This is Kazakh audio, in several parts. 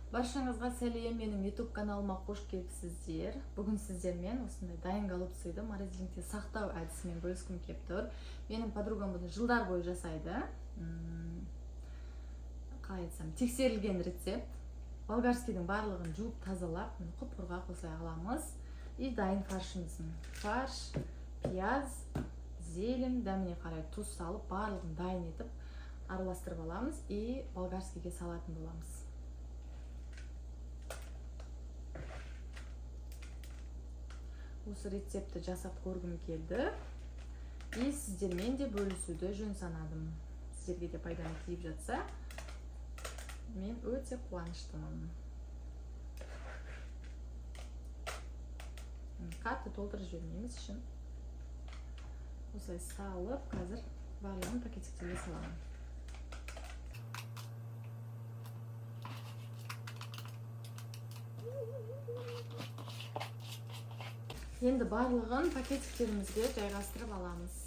Баршаңызға сәлем, менің YouTube каналыма қош келіпсіздер. Бүгін сіздермен осындай дайын голубцыйды морозильникте сақтау әдісімен бөліскім келіп тұр. Менің подругам бұны жылдар бойы жасайды. Қалай айтсам, тексерілген рецепт. Болгарскийдің барлығын жуып тазалап, құп-құрғақ осылай аламыз. И дайын фаршымыздың. Фарш, пияз, зелень, дәміне қарай тұз салып, барлығын дайын етіп араластырып аламыз и болгарскийге салатын боламыз. Осы рецепті жасап көргім келді. И сіздермен де бөлісуді жөн санадым. Сіздерге де пайданы тиіп жатса, мен өте қуаныштымын. Қатты толтырып жібермейміз үшін. Осылай салып, қазір барлығын пакетиктерге саламын. Енді барлығын пакетиктерімізге жайғастырып аламыз.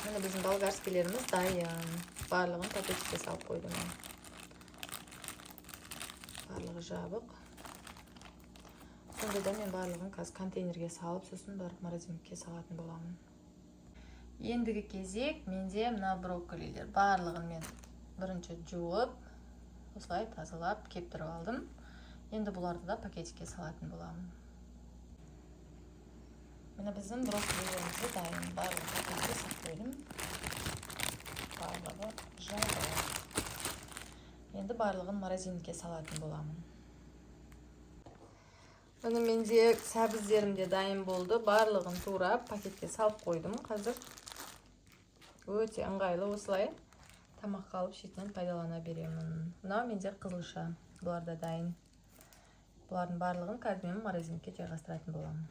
Міне біздің болгарскийлеріміз дайын. Барлығын пакетикке салып қойдым. Барлығы жабық. Сонда да мен барлығын қазір контейнерге салып, сосын барып морозильникке салатын боламын. Ендігі кезек менде мына брокколилер. Барлығын мен бірінші жуып, осылай тазалап кептіріп алдым. Енді бұларды да пакетикке салатын боламын. Міне біздің брокколилерімізді дайын. Барлығы пакетикке салып қойдым. Барлығы жабық. Енді барлығын морозильникке салатын боламын. Міне менде сәбіздерім де дайын болды. Барлығын турап пакетке салып қойдым. Қазір өте ыңғайлы осылай тамаққа алып шетінен пайдалана беремін. Мынау менде қызылша. Бұлар да дайын. Бұлардың барлығын қазір мен морозильникке жайғастыратын боламын.